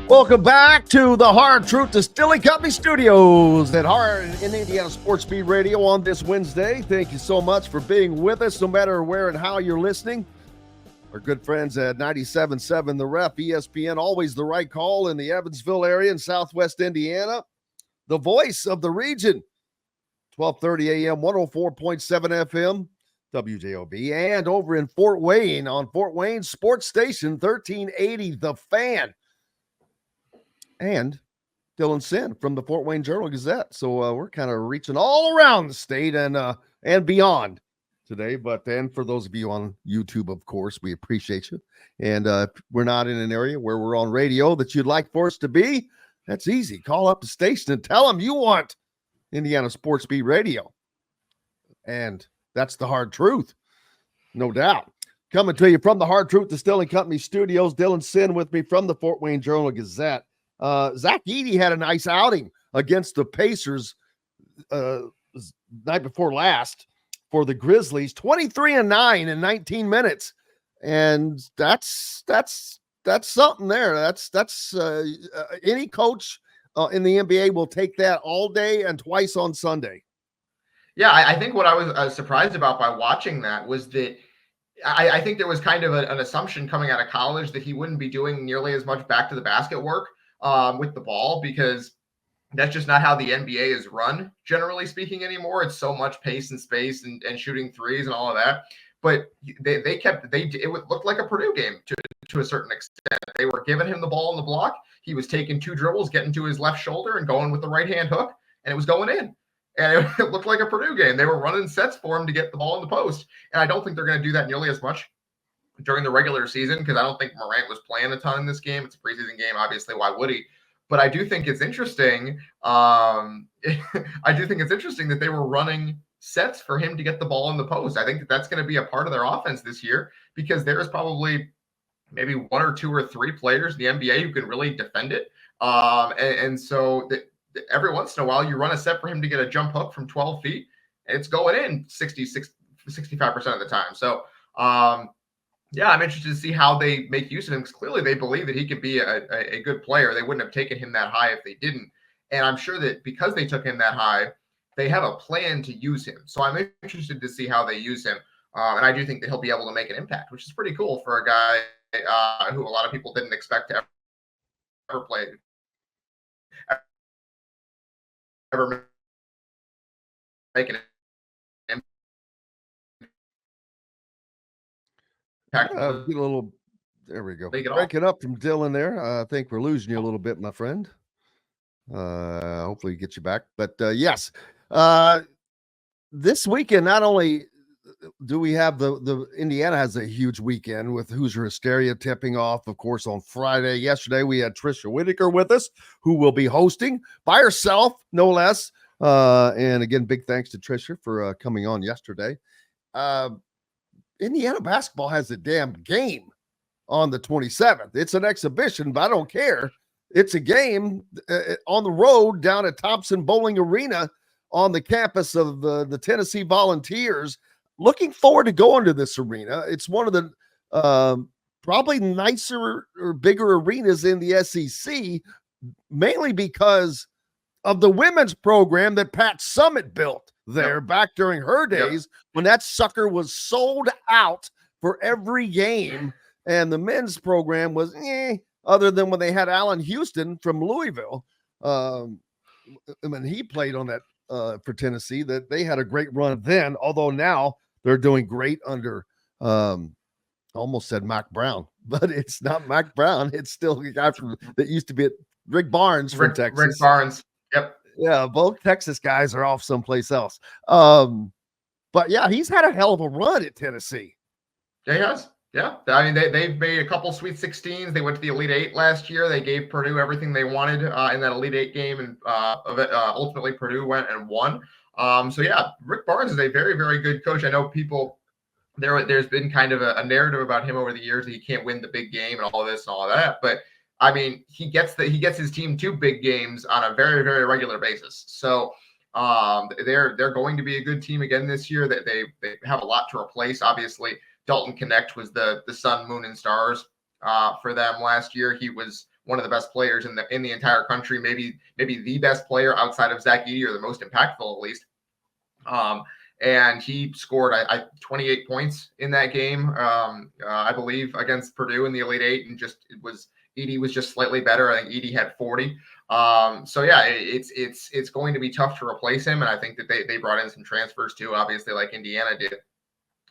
Welcome back to the Hard Truth Distilling Company Studios at Hard in Indiana Sports Speed Radio on this Wednesday. Thank you so much for being with us, no matter where and how you're listening. Our good friends at 97.7 The Ref, ESPN, always the right call in the Evansville area in Southwest Indiana. The voice of the region, 1230 a.m., 104.7 FM, WJOB, and over in Fort Wayne on Fort Wayne Sports Station, 1380 The Fan. And Dylan Sinn from the Fort Wayne Journal-Gazette. So we're kind of reaching all around the state and beyond today. But then for those of you on YouTube, of course, we appreciate you. And if we're not in an area where we're on radio that you'd like for us to be, that's easy. Call up the station and tell them you want Indiana Sports Speed Radio. And that's the hard truth, no doubt. Coming to you from the Hard Truth Distilling Company Studios, Dylan Sinn with me from the Fort Wayne Journal-Gazette. Zach Edey had a nice outing against the Pacers night before last for the Grizzlies, 23-9 in 19 minutes. And that's something there. That's any coach in the NBA will take that all day and twice on Sunday. Yeah, I think what I was surprised about by watching that was that I think there was kind of an assumption coming out of college that he wouldn't be doing nearly as much back to the basket work with the ball, because that's just not how the NBA is run, generally speaking, anymore. It's so much pace and space and shooting threes and all of that. But it looked like a Purdue game to a certain extent. They were giving him the ball in the block. He was taking two dribbles, getting to his left shoulder and going with the right hand hook, and it was going in. And it looked like a Purdue game. They were running sets for him to get the ball in the post. And I don't think they're going to do that nearly as much during the regular season, because I don't think Morant was playing a ton in this game. It's a preseason game, obviously. Why would he? But I do think it's interesting. I do think it's interesting that they were running sets for him to get the ball in the post. I think that's going to be a part of their offense this year, because there's probably maybe one or two or three players in the NBA who can really defend it. So every once in a while, you run a set for him to get a jump hook from 12 feet, and it's going in 65% of the time. So, yeah, I'm interested to see how they make use of him, because clearly they believe that he could be a good player. They wouldn't have taken him that high if they didn't. And I'm sure that because they took him that high, they have a plan to use him. So I'm interested to see how they use him. And I do think that he'll be able to make an impact, which is pretty cool for a guy who a lot of people didn't expect to ever play. Ever make an impact. There we go. Breaking up from Dylan there. I think we're losing you a little bit, my friend. Hopefully get you back. But yes, this weekend, not only do we have the Indiana has a huge weekend with Hoosier Hysteria tipping off, of course, on Friday. Yesterday, we had Trisha Whitaker with us, who will be hosting by herself, no less. And again, big thanks to Trisha for coming on yesterday. Indiana basketball has a damn game on the 27th. It's an exhibition, but I don't care. It's a game on the road down at Thompson Bowling Arena on the campus of the Tennessee Volunteers. Looking forward to going to this arena. It's one of the probably nicer or bigger arenas in the SEC, mainly because of the women's program that Pat Summitt built there back during her days when that sucker was sold out for every game. And the men's program was other than when they had Allen Houston from Louisville. When he played on that for Tennessee, that they had a great run then, although now they're doing great under almost said Mac Brown, but it's not Mac Brown. It's still the guy that used to be at Rick Barnes from Texas. Rick Barnes. Yep. Yeah, both Texas guys are off someplace else. But yeah, he's had a hell of a run at Tennessee. Yeah, he has. Yeah. I mean, they've made a couple Sweet 16s. They went to the Elite Eight last year. They gave Purdue everything they wanted in that Elite Eight game. And ultimately, Purdue went and won. So, yeah, Rick Barnes is a very, very good coach. I know people there's been kind of a narrative about him over the years that he can't win the big game and all this and all of that. But, I mean, he gets his team to big games on a very, very regular basis. So, they're going to be a good team again this year. They have a lot to replace. Obviously, Dalton Connect was the sun, moon, and stars for them last year. He was one of the best players in the entire country, maybe the best player outside of Zach Edey, or the most impactful at least. And he scored 28 points in that game, I believe, against Purdue in the Elite Eight, and Edey was just slightly better. I think Edey had 40. So yeah, it's going to be tough to replace him, and I think that they brought in some transfers too, obviously, like Indiana did.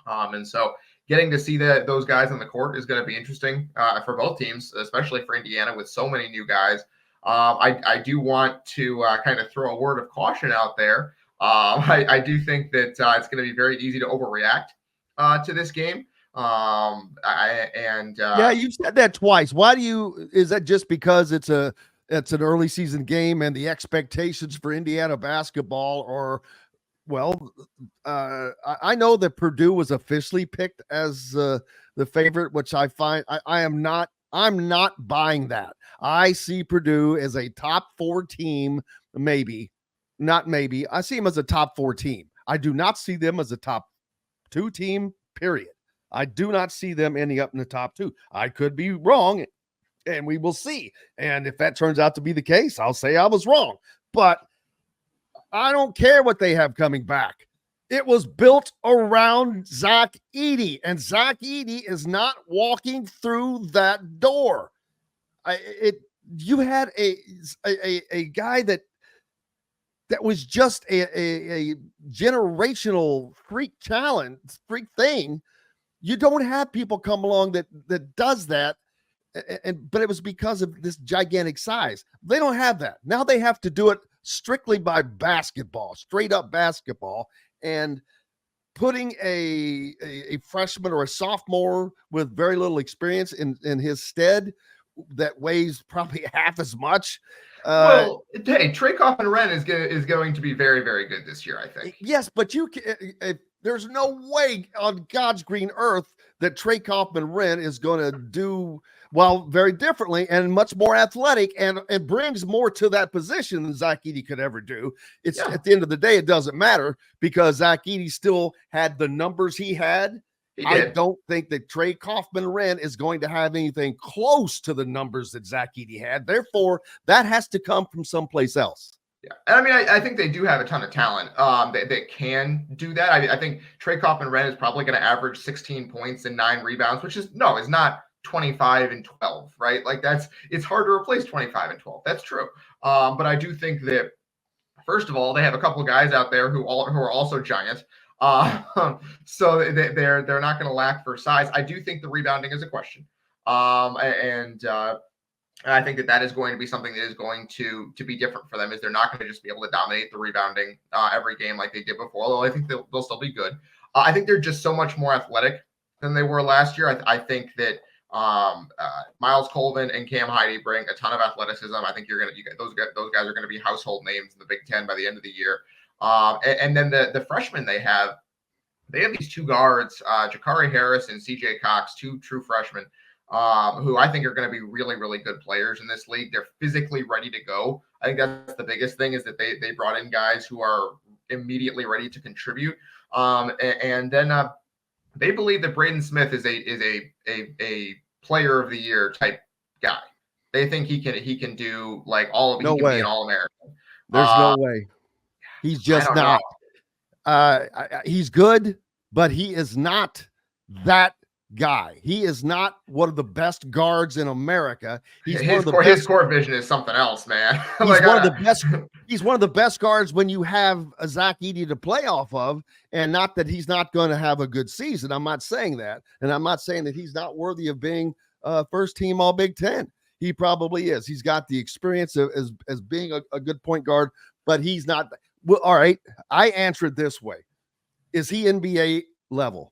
And so getting to see those guys on the court is going to be interesting for both teams, especially for Indiana with so many new guys. I do want to kind of throw a word of caution out there. I do think that it's going to be very easy to overreact to this game. Yeah, you've said that twice. Is that just because it's an early season game and the expectations for Indiana basketball, or, well, I know that Purdue was officially picked as the favorite, which I find I'm not buying that. I see Purdue as a top 4 team, I see them as a top 4 team. I do not see them as a top 2 team, period. I do not see them ending up in the top 2. I could be wrong, and we will see. And if that turns out to be the case, I'll say I was wrong. But I don't care what they have coming back. It was built around Zach Edey, and Zach Edey is not walking through that door. You had a guy that was just a generational freak thing. You don't have people come along that does that, but it was because of this gigantic size. They don't have that. Now they have to do it strictly by basketball, straight up basketball, and putting a freshman or a sophomore with very little experience in his stead that weighs probably half as much. Well, hey, Trey Kaufman-Renn is going to be very, very good this year, I think. Yes, but there's no way on God's green earth that Trey Kaufman-Renn is going to do very differently and much more athletic, and it brings more to that position than Zach Edey could ever do. At the end of the day, it doesn't matter, because Zach Edey still had the numbers he had. I don't think that Trey Kaufman-Renn is going to have anything close to the numbers that Zach Edey had. Therefore, that has to come from someplace else. Yeah, and I mean, I think they do have a ton of talent that can do that. I think Trey Kaufman-Renn is probably going to average 16 points and 9 rebounds, which is not 25 and 12, right? Like it's hard to replace 25 and 12. That's true. But I do think that, first of all, they have a couple of guys out there who are also giant. So they're not going to lack for size. I do think the rebounding is a question. And I think that is going to be something that is going to be different for them, is they're not going to just be able to dominate the rebounding every game like they did before, although I think they'll still be good. I think they're just so much more athletic than they were last year. I think that Miles Colvin and Cam Heide bring a ton of athleticism. I think those guys are going to be household names in the Big Ten by the end of the year. And then the freshmen they have these 2 guards, Jakari Harris and CJ Cox, 2 true freshmen, who I think are going to be really, really good players in this league. They're physically ready to go. I think that's the biggest thing, is that they brought in guys who are immediately ready to contribute. And then they believe that Braden Smith is a player of the year type guy. They think he can do like all of it. He can be an All-American. There's no way. He's just not. He's good, but he is not that guy. He is not one of the best guards in America. His court vision is something else, man. He's one of the best guards when you have a Zach Edey to play off of, and not that he's not going to have a good season. I'm not saying that, and I'm not saying that he's not worthy of being first team All Big Ten. He probably is. He's got the experience as being a good point guard, but he's not. Well, all right. I answer it this way: is he NBA level?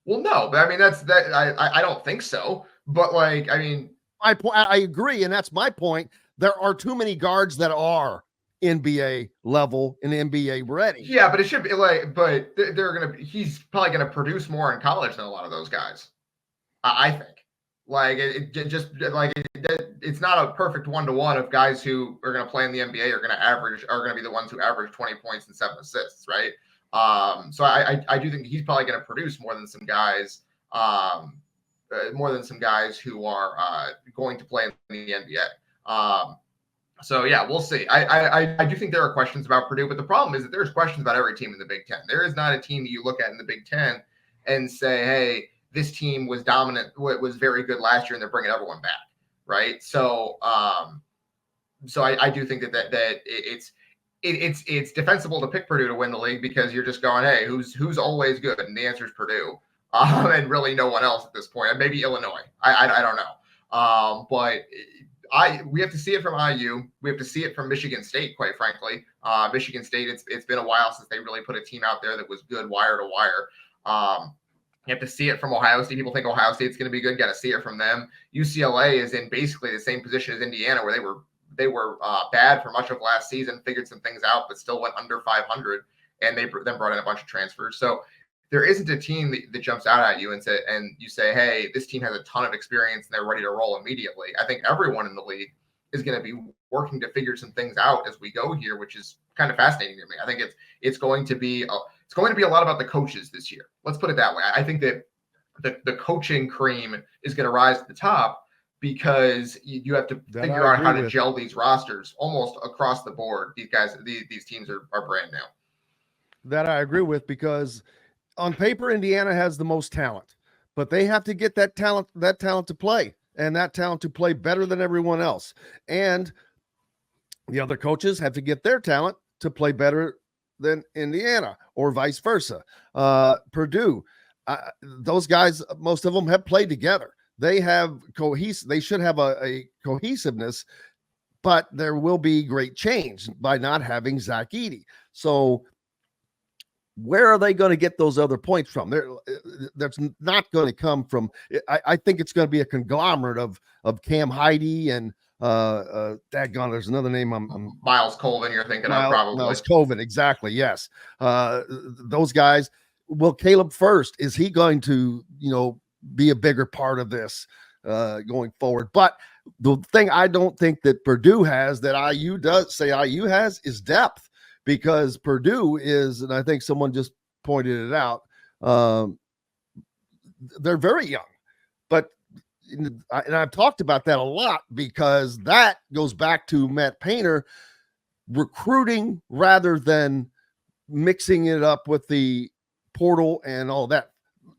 Well, no, but I mean I don't think so. But like, I mean, I agree, and that's my point. There are too many guards that are NBA level and NBA ready. Yeah, but it should be but he's probably gonna produce more in college than a lot of those guys. I think. Like it's not a perfect 1-to-1 of guys who are going to play in the NBA are going to be the ones who average 20 points and 7 assists, right? So I do think he's probably going to produce more than some guys some guys who are going to play in the NBA. So yeah, we'll see. I do think there are questions about Purdue, but the problem is that there's questions about every team in the Big Ten. There is not a team that you look at in the Big Ten and say, hey, this team was dominant, was very good last year, and they're bringing everyone back, right? So, I do think that it's defensible to pick Purdue to win the league because you're just going, hey, who's always good, and the answer is Purdue, and really no one else at this point, and maybe Illinois. I don't know, but we have to see it from IU. We have to see it from Michigan State, quite frankly. Michigan State, it's been a while since they really put a team out there that was good wire to wire. You have to see it from Ohio State. People think Ohio State's going to be good. Got to see it from them. UCLA is in basically the same position as Indiana, where they were bad for much of last season, figured some things out, but still went under 500, and they then brought in a bunch of transfers. So there isn't a team that jumps out at you and you say, hey, this team has a ton of experience and they're ready to roll immediately. I think everyone in the league is going to be working to figure some things out as we go here, which is kind of fascinating to me. I think it's going to be a lot about the coaches this year. Let's put it that way. I think that the coaching cream is going to rise to the top because you have to figure out how to gel these rosters almost across the board. These teams are brand new. That I agree with, because on paper, Indiana has the most talent, but they have to get that talent to play, and that talent to play better than everyone else. And the other coaches have to get their talent to play better than Indiana, or vice versa. Purdue, those guys, most of them have played together. They have they should have a cohesiveness, but there will be great change by not having Zach Edey. So where are they going to get those other points from? That's not going to come from. I think it's going to be a conglomerate of Cam Heide and daggone, there's another name. I'm Miles Colvin. You're thinking of probably Miles Colvin. Exactly. Yes. Those guys. Well, Caleb First, is he going to be a bigger part of this going forward? But the thing I don't think that Purdue has that IU has is depth. Because Purdue is, and I think someone just pointed it out, they're very young. But, and I've talked about that a lot, because that goes back to Matt Painter recruiting rather than mixing it up with the portal and all that.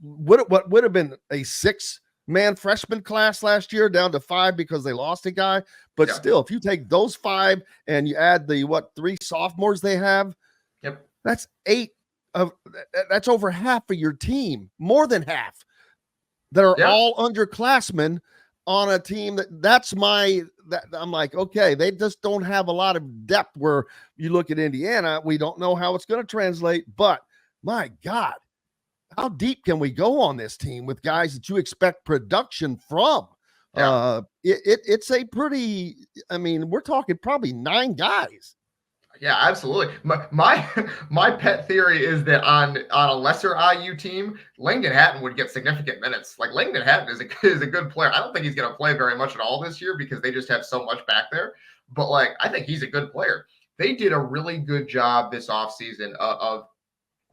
What would have been a 6-man freshman class last year down to 5 because they lost a guy. But still, if you take those 5 and you add the 3 sophomores they have, that's 8 of that's over half of your team, more than half, that are all underclassmen on a team I'm like, okay, they just don't have a lot of depth. Where you look at Indiana, we don't know how it's going to translate, but my God, how deep can we go on this team with guys that you expect production from? It's a pretty, we're talking probably 9 guys. Yeah, absolutely. My pet theory is that on a lesser IU team, Langdon Hatton would get significant minutes. Like, Langdon Hatton is a good player. I don't think he's going to play very much at all this year because they just have so much back there. But I think he's a good player. They did a really good job this offseason of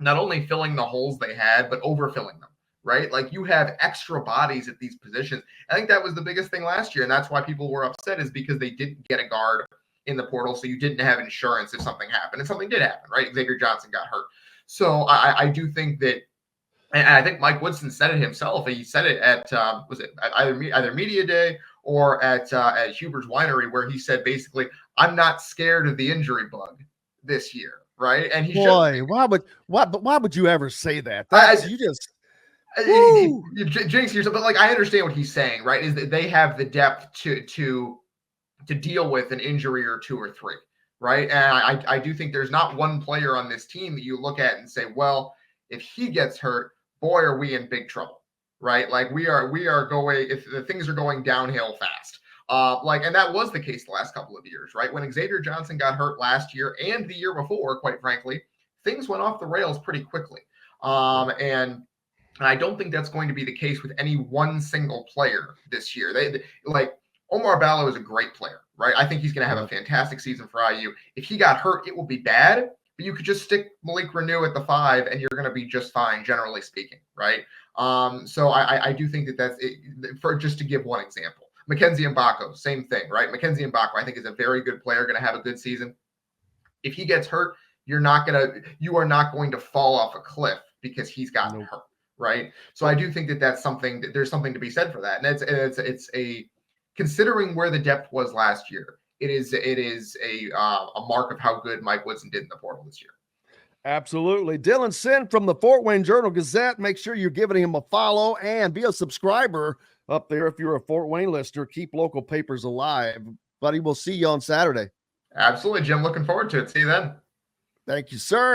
not only filling the holes they had, but overfilling them. Right? Like, you have extra bodies at these positions. I think that was the biggest thing last year. And that's why people were upset, is because they didn't get a guard in the portal. So you didn't have insurance if something happened, and something did happen, right? Xavier Johnson got hurt. So I do think that, and I think Mike Woodson said it himself. He said it at, either Media Day or at Huber's Winery, where he said, basically, I'm not scared of the injury bug this year. Right. And he why would you ever say that? You just, jinx yourself. But I understand what he's saying, right? Is that they have the depth to deal with an injury or 2 or 3, right? And I do think there's not one player on this team that you look at and say, well, if he gets hurt, boy, are we in big trouble, right? Like, we are going, if the things are going downhill fast. And that was the case the last couple of years, right? When Xavier Johnson got hurt last year and the year before, quite frankly, things went off the rails pretty quickly. And I don't think that's going to be the case with any one single player this year. Omar Ballo is a great player, right? I think he's going to have a fantastic season for IU. If he got hurt, it will be bad, but you could just stick Malik Renew at the 5 and you're going to be just fine, generally speaking, right? So I do think that that's it, for just to give one example. Mackenzie Mbako, same thing, right? Mackenzie Mbako, I think, is a very good player, going to have a good season. If he gets hurt, you are not going to fall off a cliff because he's gotten hurt, right? So I do think that that's something that there's something to be said for that, and it's a considering where the depth was last year, it is a mark of how good Mike Woodson did in the portal this year. Absolutely. Dylan Sinn from the Fort Wayne Journal-Gazette. Make sure you're giving him a follow and be a subscriber up there if you're a Fort Wayne listener. Keep local papers alive. Buddy, we'll see you on Saturday. Absolutely, Jim. Looking forward to it. See you then. Thank you, sir.